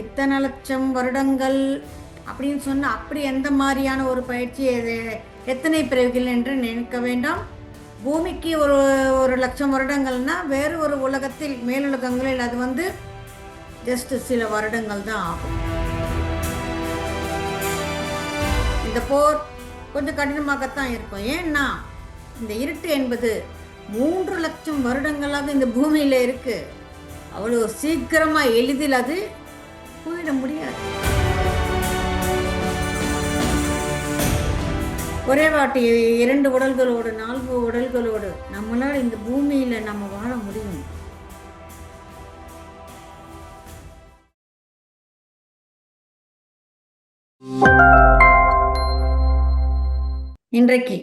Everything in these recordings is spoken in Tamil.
இத்தனை லட்சம் வருடங்கள் அப்படின்னு சொன்னால் அப்படி எந்த மாதிரியான ஒரு பயிற்சி எத்தனை பிறவிகள் என்று நினைக்க வேண்டாம். பூமிக்கு ஒரு ஒரு லட்சம் வருடங்கள்னா வேறு ஒரு உலகத்தில் மேலுலகங்களில் அது ஜஸ்ட் சில வருடங்கள் தான் ஆகும். இந்த போர் கொஞ்சம் கடினமாகத்தான் இருக்கும். ஏன்னா இந்த இருட்டு என்பது 3 லட்சம் வருடங்களாக இந்த பூமியில் இருக்கு. அவ்வளோ சீக்கிரமாக எளிதில் அது போயிட முடியாது. ஒரே வாட்டி 2 உடல்களோடு 4 உடல்களோடு நம்மளால் இந்த பூமியில நம்ம வாழ முடியும். இன்றைக்கு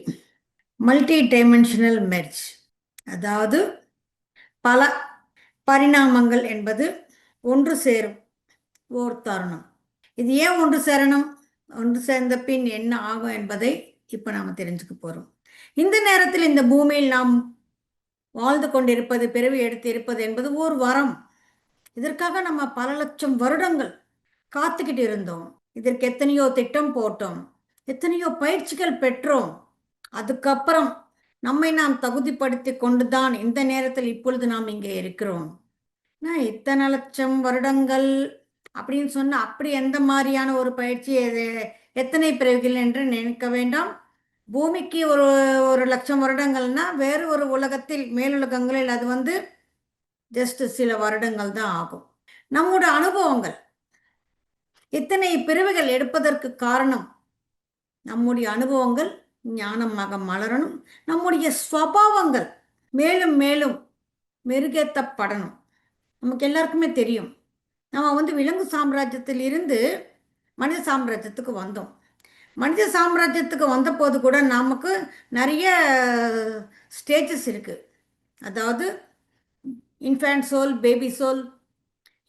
மல்டி டைமென்ஷனல் மெர்ஜ், அதாவது பல பரிணாமங்கள் என்பது ஒன்று சேரும் ஓர் தருணம். இது ஏன் ஒன்று சேரணும், ஒன்று சேர்ந்த பின் என்ன ஆகும் என்பதை இப்போ நாம் தெரிஞ்சுக்க போகிறோம். இந்த நேரத்தில் இந்த பூமியில் நாம் வாழ்ந்து கொண்டிருப்பது, பிறவி எடுத்து இருப்பது என்பது ஒரு வரம். இதற்காக நம்ம பல லட்சம் வருடங்கள் காத்துக்கிட்டு இருந்தோம். இதற்கு எத்தனையோ திட்டம் போட்டோம், எத்தனையோ பயிற்சிகள் பெற்றோம். அதுக்கப்புறம் நம்மை நாம் தகுதிப்படுத்தி கொண்டுதான் இந்த நேரத்தில் இப்பொழுது நாம் இங்கே இருக்கிறோம். இத்தனை லட்சம் வருடங்கள் அப்படின்னு சொன்னால் அப்படி எந்த மாதிரியான ஒரு பயிற்சி எத்தனை பிறவிகள் என்று நினைக்க வேண்டாம். பூமிக்கு ஒரு ஒரு லட்சம் வருடங்கள்னா வேறு ஒரு உலகத்தில் மேலுலகங்களில் அது ஜஸ்ட் சில வருடங்கள் தான் ஆகும். நம்முடைய அனுபவங்கள் இத்தனை பிறவிகள் எடுப்பதற்கு காரணம் நம்முடைய அனுபவங்கள் ஞானமாக மலரணும், நம்முடைய ஸ்வபாவங்கள் மேலும் மேலும் மெருகேற்றப்படணும். நமக்கு எல்லாருக்குமே தெரியும், நம்ம விலங்கு சாம்ராஜ்யத்தில் இருந்து மனித சாம்ராஜ்யத்துக்கு வந்தோம். மனித சாம்ராஜ்யத்துக்கு வந்தபோது கூட நமக்கு நிறைய ஸ்டேஜஸ் இருக்குது. அதாவது infant soul, baby soul,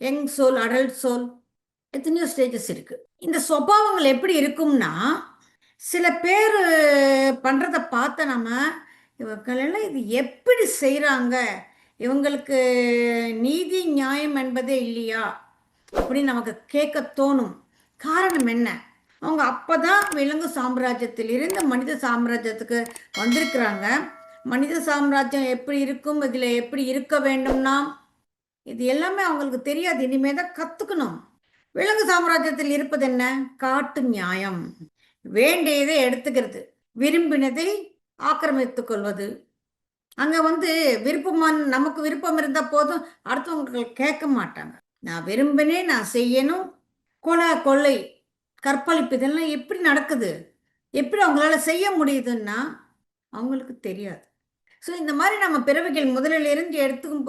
young soul, adult soul, எத்தனையோ ஸ்டேஜஸ் இருக்குது. இந்த சுபாவங்கள் எப்படி இருக்கும்னா, சில பேர் பண்ணுறதை பார்த்த நம்ம இவங்களெல்லாம் இது எப்படி செய்கிறாங்க, இவங்களுக்கு நீதி நியாயம் என்பதே இல்லையா அப்படின்னு நமக்கு கேட்க தோணும். காரணம் என்ன? அவங்க அப்போ தான் விலங்கு சாம்ராஜ்யத்திலிருந்து மனித சாம்ராஜ்யத்துக்கு வந்திருக்கிறாங்க. மனித சாம்ராஜ்யம் எப்படி இருக்கும், இதில் எப்படி இருக்க வேண்டும்னா இது எல்லாமே அவங்களுக்கு தெரியாது. இனிமேல் தான் கற்றுக்கணும். விலங்கு சாம்ராஜ்யத்தில் இருப்பது என்ன? காட்டு நியாயம். வேண்டியதை எடுத்துக்கிறது, விரும்பினதை ஆக்கிரமித்து கொள்வது. அங்கே விருப்பமான நமக்கு விருப்பம் இருந்தால் போதும், அடுத்தவங்களுக்கு கேட்க மாட்டாங்க. நான் விரும்பினேன், நான் செய்யணும். கொலை, கொள்ளை, கற்பழிப்பு இதெல்லாம் எப்படி நடக்குது, எப்படி அவங்களால செய்ய முடியுதுன்னா அவங்களுக்கு தெரியாது. ஸோ இந்த மாதிரி நம்ம பிறவிகள் முதலிலிருந்து எடுத்துக்கும்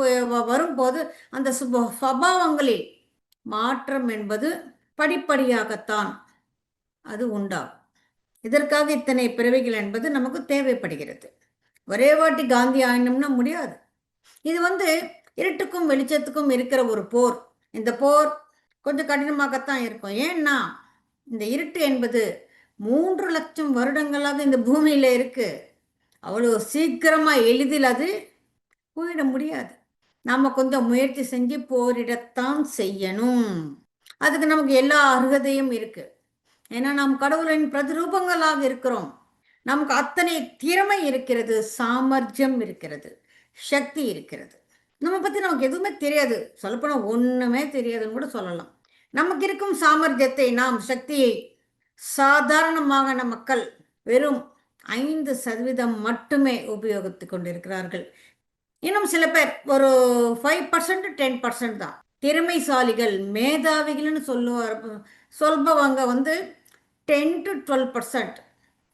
வரும்போது அந்த சுபாவங்களில் மாற்றம் என்பது படிப்படியாகத்தான் அது உண்டாகும். இதற்காக இத்தனை பிறவிகள் என்பது நமக்கு தேவைப்படுகிறது. ஒரே வாட்டி காந்தி ஆயினம்னா முடியாது. இது இருட்டுக்கும் வெளிச்சத்துக்கும் இருக்கிற ஒரு போர். இந்த போர் கொஞ்சம் கடினமாகத்தான் இருக்கும். ஏன்னா இந்த இருட்டு என்பது 3 லட்சம் வருடங்களாக இந்த பூமியில் இருக்கு. அவ்வளோ சீக்கிரமாக எளிதில் அது போயிட முடியாது. நம்ம கொஞ்சம் முயற்சி செஞ்சு போரிடத்தான் செய்யணும். அதுக்கு நமக்கு எல்லா அருகதையும் இருக்கு. ஏன்னா நாம் கடவுளின் பிரதிரூபங்களாக இருக்கிறோம். நமக்கு அத்தனை திறமை இருக்கிறது, சாமர்த்தியம் இருக்கிறது, சக்தி இருக்கிறது. நம்ம பற்றி நமக்கு எதுவுமே தெரியாது, சொல்லப்போனால் ஒன்றுமே தெரியாதுன்னு கூட சொல்லலாம். நமக்கு இருக்கும் சாமர்த்தியத்தை, நாம் சக்தியை சாதாரணமாக நம் மக்கள் வெறும் 5% மட்டுமே உபயோகித்து கொண்டிருக்கிறார்கள். இன்னும் சில பேர் ஒரு 5%, 10% தான் திறமைசாலிகள், மேதாவிகள்னு சொல்பவங்க 10 to 12%.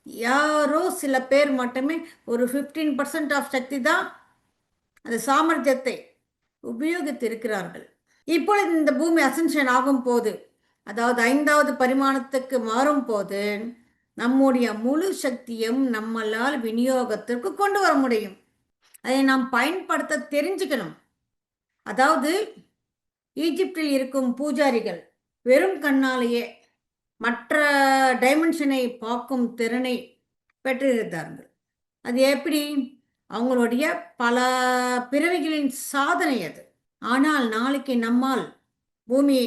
யாரோ சில பேர் மட்டுமே ஒரு 15% ஆஃப் சக்தி தான் அந்த சாமர்த்தியத்தை உபயோகித்து இருக்கிறார்கள். இப்பொழுது இந்த பூமி அசென்ஷன் ஆகும் போது, அதாவது 5வது பரிமாணத்துக்கு மாறும் போது நம்முடைய முழு சக்தியும் நம்மளால் விநியோகத்திற்கு கொண்டு வர முடியும். அதை நாம் பயன்படுத்த தெரிஞ்சுக்கணும். அதாவது ஈஜிப்டில் இருக்கும் பூஜாரிகள் வெறும் கண்ணாலேயே மற்ற டைமென்ஷனை பார்க்கும் திறனை பெற்றிருந்தார்கள். அது எப்படி? அவங்களுடைய பல பிறவிகளின் சாதனை அது. ஆனால் நாளைக்கு நம்மால் பூமியை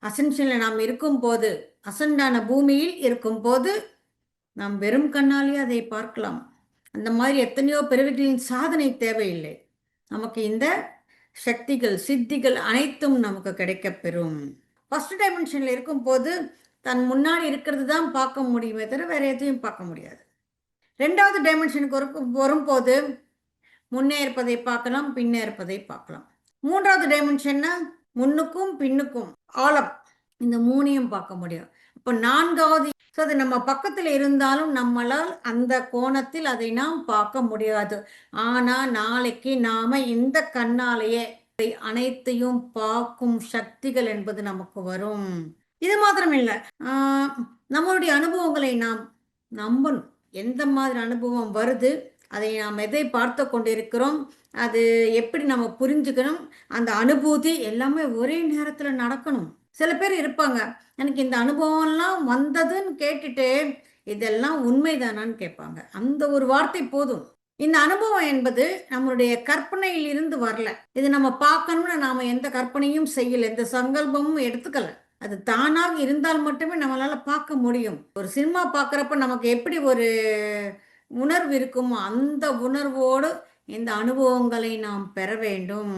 அசென்ஷனில் நாம் இருக்கும்போது, அசண்டான பூமியில் இருக்கும்போது நாம் வெறும் கண்ணாலே அதை பார்க்கலாம். அந்த மாதிரி எத்தனையோ பிறவிகளின் சாதனை தேவையில்லை. நமக்கு இந்த சக்திகள் சித்திகள் அனைத்தும் நமக்கு கிடைக்கப்பெறும். ஃபர்ஸ்ட் டைமென்ஷனில் இருக்கும்போது தன் முன்னாடி இருக்கிறது தான் பார்க்க முடியுமே தவிர வேற எதையும் பார்க்க முடியாது. ரெண்டாவது டைமென்ஷனுக்கு வரும்போது முன்னே இருப்பதை பார்க்கலாம், பின்னே இருப்பதை பார்க்கலாம். மூன்றாவது டைமென்ஷன்னா முன்னுக்கும் பின்னுக்கும் ஆழம், இந்த மூணையும் பார்க்க முடியும். இப்போ நான்காவது, அது நம்ம பக்கத்தில் இருந்தாலும் நம்மளால் அந்த கோணத்தில் அதை நாம் பார்க்க முடியாது. ஆனால் நாளைக்கு நாம இந்த கண்ணாலேயே அனைத்தையும் பார்க்கும் சக்திகள் என்பது நமக்கு வரும். இது மாத்திரம் இல்லை, நம்மளுடைய அனுபவங்களை நாம் நம்பணும். எந்த மாதிரி அனுபவம் வருது, அதை நாம் எதை பார்த்து கொண்டிருக்கிறோம், அது எப்படி நம்ம புரிஞ்சுக்கணும், அந்த அனுபூதி எல்லாமே ஒரே நேரத்தில் நடக்கணும். சில பேர் இருப்பாங்க, எனக்கு இந்த அனுபவம்லாம் வந்ததுன்னு கேட்டுட்டு இதெல்லாம் உண்மைதானான்னு கேட்பாங்க. அந்த ஒரு வார்த்தை போதும். இந்த அனுபவம் என்பது நம்மளுடைய கற்பனையில் இருந்து வரல. இது நம்ம பார்க்கணும்னு நாம எந்த கற்பனையும் செய்யல, எந்த சங்கல்பமும் எடுத்துக்கல. அது தானாக இருந்தால் மட்டுமே நம்மளால பார்க்க முடியும். ஒரு சினிமா பார்க்குறப்ப நமக்கு எப்படி ஒரு உணர்வு இருக்குமோ அந்த உணர்வோடு இந்த அனுபவங்களை நாம் பெற வேண்டும்.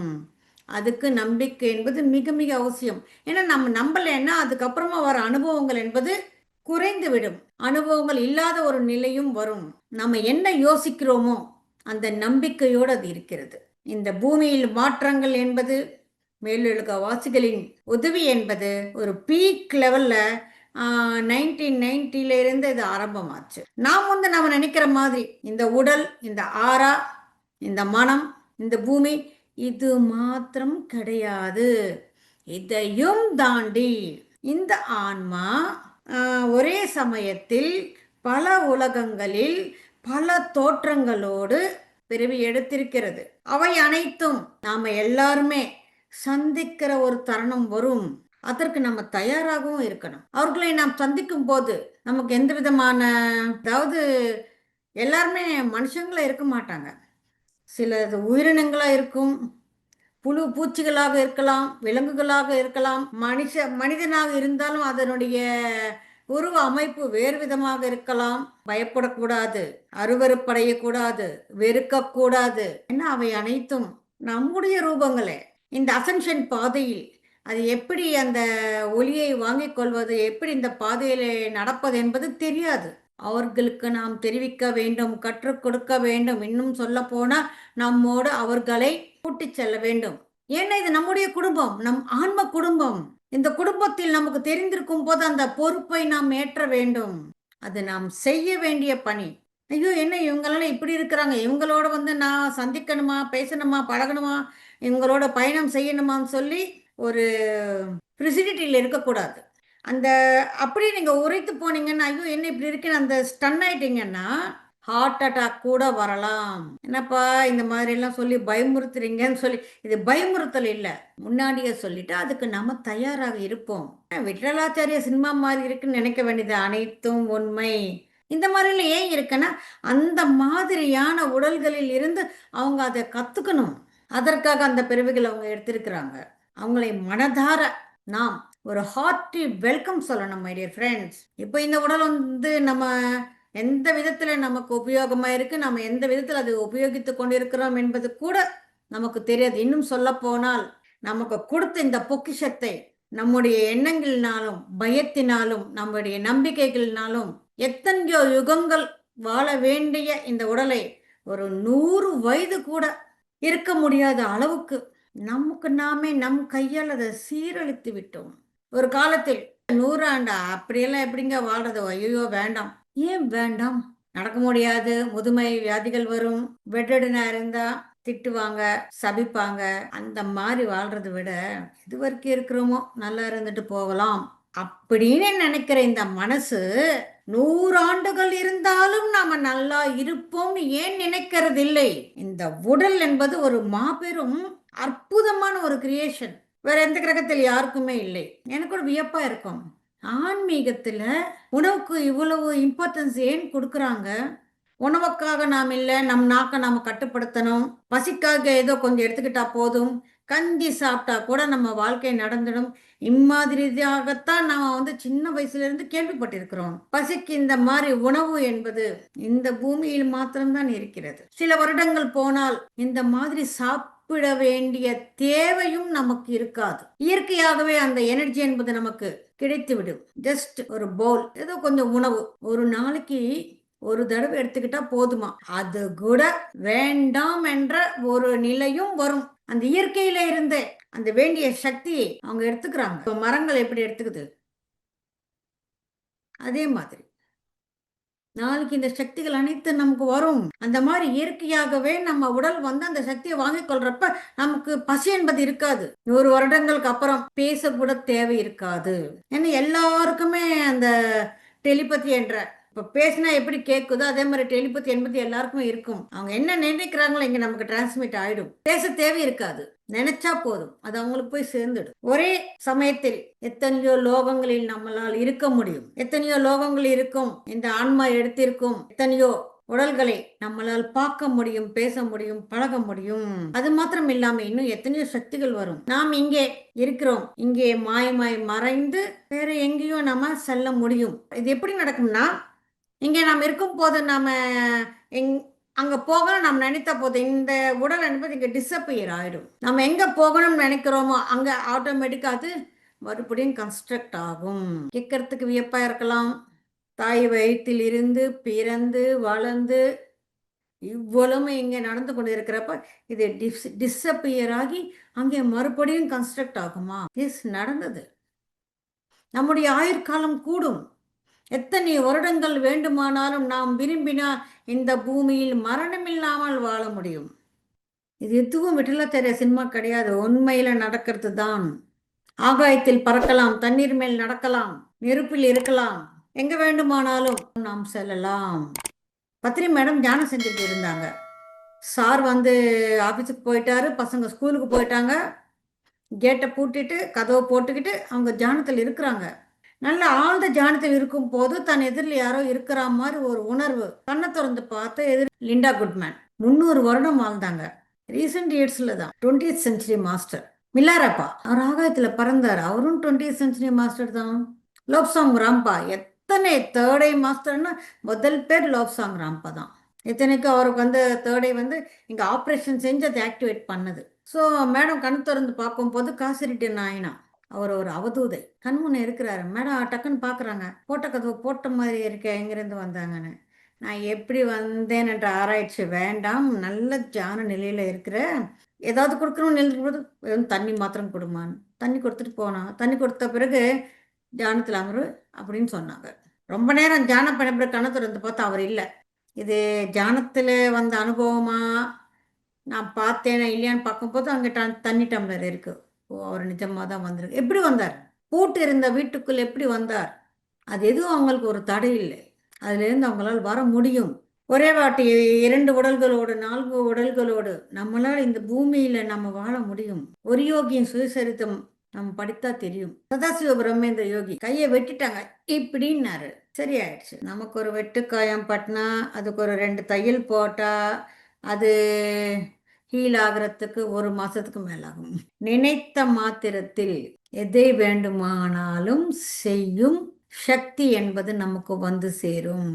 அதுக்கு நம்பிக்கை என்பது மிக மிக அவசியம். ஏன்னா நம்ம நம்பலைன்னா அதுக்கப்புறமா வர அனுபவங்கள் என்பது குறைந்து விடும். அனுபவங்கள் இல்லாத ஒரு நிலையும் வரும். நம்ம என்ன யோசிக்கிறோமோ அந்த நம்பிக்கையோடு அது இருக்கிறது. இந்த பூமியில் மாற்றங்கள் என்பது மேலுலக வாசிகளின் உதவி என்பது ஒரு பீக் லெவல்ல 1990 இருந்து இது ஆரம்பமாச்சு. நாம் நம்ம நினைக்கிற மாதிரி இந்த உடல், இந்த ஆறா, இந்த மனம், இந்த பூமி இது மாத்திரம் கிடையாது. இதையும் தாண்டி இந்த ஆன்மா ஒரே சமயத்தில் பல உலகங்களில் பல தோற்றங்களோடு பிறவி எடுத்திருக்கிறது. அவை அனைத்தும் நாம எல்லாருமே சந்திக்கிற ஒரு தருணம் வரும். அதற்கு நம்ம தயாராகவும் இருக்கணும். அவர்களை நாம் சந்திக்கும் போது நமக்கு எந்த விதமான, அதாவது எல்லாருமே மனுஷங்களா இருக்க மாட்டாங்க. சில உயிரினங்களா இருக்கும், புழு பூச்சிகளாக இருக்கலாம், விலங்குகளாக இருக்கலாம், மனிதனாக இருந்தாலும் அதனுடைய உருவ அமைப்பு வேறு விதமாக இருக்கலாம். பயப்படக்கூடாது, அருவருப்படையக்கூடாது, வெறுக்கக்கூடாது. ஏன்னா அவை அனைத்தும் நம்முடைய ரூபங்களே. இந்த அசென்ஷன் பாதையில் அது எப்படி அந்த ஒளியை வாங்கிக் கொள்வது, எப்படி இந்த பாதையில் நடப்பது என்பது தெரியாது. அவர்களுக்கு நாம் தெரிவிக்க வேண்டும், கற்றுக் கொடுக்க வேண்டும். இன்னும் சொல்ல போனால் நம்மோடு அவர்களை கூட்டிச் செல்ல வேண்டும். ஏன்னா இது நம்முடைய குடும்பம், நம் ஆன்ம குடும்பம். இந்த குடும்பத்தில் நமக்கு தெரிந்திருக்கும் போது அந்த பொறுப்பை நாம் ஏற்ற வேண்டும். அது நாம் செய்ய வேண்டிய பணி. ஐயோ என்ன இவங்களெல்லாம் இப்படி இருக்கிறாங்க, இவங்களோட நான் சந்திக்கணுமா, பேசணுமா, பழகணுமா, இவங்களோட பயணம் செய்யணுமான்னு சொல்லி ஒரு ப்ரிசிடிட்டியில் இருக்கக்கூடாது. அந்த அப்படி நீங்கள் உரைத்து போனீங்கன்னா, ஐயோ என்ன இப்படி இருக்குன்னு அந்த ஸ்டன் ஆயிட்டீங்கன்னா ஹார்ட் அட்டாக் கூட வரலாம். என்னப்பா இந்த மாதிரிலாம் சொல்லி பயமுறுத்துறீங்கன்னு சொல்லி, இது பயமுறுத்தல் இல்லை, முன்னாடியே சொல்லிட்டு அதுக்கு நம்ம தயாராக இருப்போம். விட்டலாச்சாரிய சினிமா மாதிரி இருக்குன்னு நினைக்க வேண்டியது அனைத்தும் உண்மை. இந்த மாதிரிலாம் ஏன் இருக்குன்னா அந்த மாதிரியான உடல்களில் இருந்து அவங்க அதை கற்றுக்கணும். அதற்காக அந்த பிறவிகள் அவங்க எடுத்திருக்கிறாங்க. அவங்களை மனதார நாம் ஒரு ஹார்ட்டி வெல்கம் சொல்லணும் மை டியர் ஃப்ரெண்ட்ஸ். இப்போ இந்த உடல் நம்ம எந்த விதத்தில் நமக்கு உபயோகமாக இருக்குது, நம்ம எந்த விதத்தில் அதை உபயோகித்து கொண்டிருக்கிறோம் என்பது கூட நமக்கு தெரியாது. இன்னும் சொல்ல போனால் நமக்கு கொடுத்த இந்த பொக்கிஷத்தை நம்முடைய எண்ணங்களினாலும் பயத்தினாலும் நம்முடைய நம்பிக்கைகளினாலும் எத்தனையோ யுகங்கள் வாழ வேண்டிய இந்த உடலை ஒரு 100 வயது கூட இருக்க முடியாத அளவுக்கு நமக்கு நாமே நம் கையால் அதை சீரழித்து விட்டோம். ஒரு காலத்தில் 100 ஆண்டா அப்படியெல்லாம் எப்படிங்க வாழ்றது, ஐயோ வேண்டாம். ஏன் வேண்டாம்? நடக்க முடியாது, முதுமை வியாதிகள் வரும், பெட்டடுனா இருந்தா திட்டுவாங்க, சபிப்பாங்க. அந்த மாதிரி வாழ்றதை விட இது வரைக்கும் இருக்கிறோமோ நல்லா இருந்துட்டு போகலாம் அப்படின்னு நினைக்கிற இந்த மனசு 100 ஆண்டுகள் இருந்தாலும் நாம நல்லா இருப்போம்னு ஏன் நினைக்கிறது இல்லை? இந்த உடல் என்பது ஒரு மாபெரும் அற்புதமான ஒரு கிரியேஷன். வேற எந்த கிரகத்தில் யாருக்குமே இல்லை. எனக்கு ஒரு வியப்பா இருக்கும், ஆன்மீகத்துல உணவுக்கு இவ்வளவு இம்பார்ட்டன்ஸ் ஏன் கொடுக்குறாங்க? உணவுக்காக நாம் இல்லை, நம் நாக்கை நாம கட்டுப்படுத்தணும், பசிக்காக ஏதோ கொஞ்சம் எடுத்துக்கிட்டா போதும், கஞ்சி சாப்பிட்டா கூட நம்ம வாழ்க்கை நடந்துடும். இம்மாதிரியாகத்தான் நாம சின்ன வயசுல இருந்து கேள்விப்பட்டிருக்கிறோம். பசிக்கு இந்த மாதிரி உணவு என்பது இந்த பூமியில் மாத்திரம்தான் இருக்கிறது. சில வருடங்கள் போனால் இந்த மாதிரி சாப்பிட வேண்டிய தேவையும் நமக்கு இருக்காது. இயற்கையாகவே அந்த எனர்ஜி என்பது நமக்கு கிடைத்துவிடும். ஜஸ்ட் ஒரு பவுல், ஏதோ கொஞ்சம் உணவு ஒரு நாளைக்கு ஒரு தடவை எடுத்துக்கிட்டா போதுமா, அது கூட வேண்டாம் என்ற ஒரு நிலையும் வரும். அந்த இயற்கையில இருந்தே அந்த வேண்டிய சக்தியை அவங்க எடுத்துக்கிறாங்க. இப்ப மரங்கள் எப்படி எடுத்துக்குது, அதே மாதிரி நாளைக்கு இந்த சக்திகள் அனைத்து நமக்கு வரும். அந்த மாதிரி இயற்கையாகவே நம்ம உடல் அந்த சக்தியை வாங்கிக் கொள்றப்ப நமக்கு பசி என்பது இருக்காது. 100 வருடங்களுக்கு அப்புறம் பேசக்கூட தேவை இருக்காது. ஏன்னா எல்லாருக்குமே அந்த டெலிபதி என்ற, இப்போ பேசினா எப்படி கேட்குதோ அதே மாதிரி டெலிபதி என்பது எல்லாருக்குமே இருக்கும். அவங்க என்ன நினைக்கிறாங்களோ இங்க நமக்கு டிரான்ஸ்மிட் ஆயிடும். பேச தேவை இருக்காது, நினைச்சா போதும், அது அவங்களுக்கு போய் சேர்ந்துடும். ஒரே சமயத்தில் எத்தனையோ லோகங்களில் நம்மளால் இருக்க முடியும். எத்தனையோ லோகங்கள் இருக்கும் இந்த ஆன்மா எடுத்திருக்கும். எத்தனையோ உடல்களை நம்மளால் பார்க்க முடியும், பேச முடியும், பழக முடியும். அது மாத்திரம் இல்லாம இன்னும் எத்தனையோ சக்திகள் வரும். நாம் இங்கே இருக்கிறோம், இங்கே மாயமாய் மறைந்து வேற எங்கேயோ நம்ம செல்ல முடியும். இது எப்படி நடக்கும்னா, இங்கே நாம் இருக்கும் போது நாம எங் அங்கே போகணும் நம்ம நினைத்த போது இந்த உடல் என்பது இங்கே டிஸப்பியர் ஆகிடும். நம்ம எங்கே போகணும்னு நினைக்கிறோமோ அங்கே ஆட்டோமேட்டிக்காக அது மறுபடியும் கன்ஸ்ட்ரக்ட் ஆகும். கேட்கறதுக்கு வியப்பாக இருக்கலாம். தாய் வயிற்றில் இருந்து பிறந்து வளர்ந்து இவ்வளவுமே இங்கே நடந்து கொண்டு இருக்கிறப்ப இது டிஸப்பியர் ஆகி அங்கே மறுபடியும் கன்ஸ்ட்ரக்ட் ஆகுமா? எஸ், நடந்தது. நம்முடைய ஆயுட்காலம் கூடும். எத்தனை வருடங்கள் வேண்டுமானாலும் நாம் விரும்பினால் இந்த பூமியில் மரணமில்லாமல் வாழ முடியும். இது எதுவும் விட்டலத்தெரிய சினிமா கிடையாது, உண்மையில நடக்கிறது தான். ஆகாயத்தில் பறக்கலாம், தண்ணீர் மேல் நடக்கலாம், நெருப்பில் இருக்கலாம், எங்க வேண்டுமானாலும் நாம் செல்லலாம். பத்ரி மேடம் தியானம் செஞ்சுட்டு இருந்தாங்க. சார் ஆஃபீஸுக்கு போயிட்டாரு, பசங்க ஸ்கூலுக்கு போயிட்டாங்க. கேட்டை பூட்டிட்டு கதவை போட்டுக்கிட்டு அவங்க தியானத்தில் இருக்கிறாங்க. நல்ல ஆழ்ந்த தியானத்தில் இருக்கும் போது தன் எதிரில் யாரோ இருக்கிற மாதிரி ஒரு உணர்வு. கண்ணை திறந்து பார்த்து எதிர் லிண்டா குட்மேன் 300 வருடம் வாழ்ந்தாங்க. ரீசெண்ட் இயர்ஸ்ல தான் 20th சென்ச்சுரி மாஸ்டர். மில்லாரப்பா அவர் ஆகாயத்தில் பறந்தார், அவரும் 20th சென்ச்சுரி மாஸ்டர் தான். லோப்சாங் ராம்பா எத்தனை தேர்டை மாஸ்டர்னா முதல் பேர் லோப்சாங் ராம்பா தான். இத்தனைக்கும் அவருக்கு தேர்டை இங்கே ஆப்ரேஷன் செஞ்சு அதை ஆக்டிவேட் பண்ணது. ஸோ மேடம் கண் திறந்து பார்க்கும்போது காசிரெட்டி நாயனா அவர் ஒரு அவதூதை கண்முன்னே இருக்கிறாரு. மேடம் டக்குன்னு பார்க்குறாங்க, போட்ட கதவு போட்ட மாதிரி இருக்க, எங்கேருந்து வந்தாங்கன்னு. நான் எப்படி வந்தேன் என்ற ஆராய்ச்சி வேண்டாம், நல்ல தியான நிலையில் இருக்கிற, ஏதாவது கொடுக்கணும்னு எழுதும்போது வெறும் தண்ணி மாத்திரம் கொடுமான்னு தண்ணி கொடுத்துட்டு போனாங்க. தண்ணி கொடுத்த பிறகு தியானத்தில் அமரு அப்படின்னு சொன்னாங்க. ரொம்ப நேரம் தியானம் பண்ண பிறகு கணக்கு திறந்து பார்த்தா அவர் இல்லை. இது தியானத்தில் வந்த அனுபவமா நான் பார்த்தேனா இல்லையான்னு பார்க்கும்போது அங்கே தண்ணி டம்ளர் இருக்கு. ஓ, அவர் நிஜமாக தான் வந்திருக்கு. எப்படி வந்தார்? பூட்டு இருந்த வீட்டுக்குள் எப்படி வந்தார்? அது எதுவும் அவங்களுக்கு ஒரு தடை இல்லை, அதுலேருந்து அவங்களால் வர முடியும். ஒரே வாட்டி 2 உடல்களோடு 4 உடல்களோடு நம்மளால் இந்த பூமியில நம்ம வாழ முடியும். ஒரு யோகியின் சுயசரித்தம் நம்ம படித்தா தெரியும். சதாசிவ பிரம்மேந்திர யோகி கையை வெட்டிட்டாங்க இப்படின்னாரு, சரியாயிடுச்சு. நமக்கு ஒரு வெட்டுக்காயம் பட்டினா அதுக்கு ஒரு 2 தையல் போட்டா அது ஹீல் ஆகிறதுக்கு 1 மாசத்துக்கு மேலாகும். நினைத்த மாத்திரத்தில் எதை வேண்டுமானாலும் செய்யும் சக்தி என்பது நமக்கு சேரும்.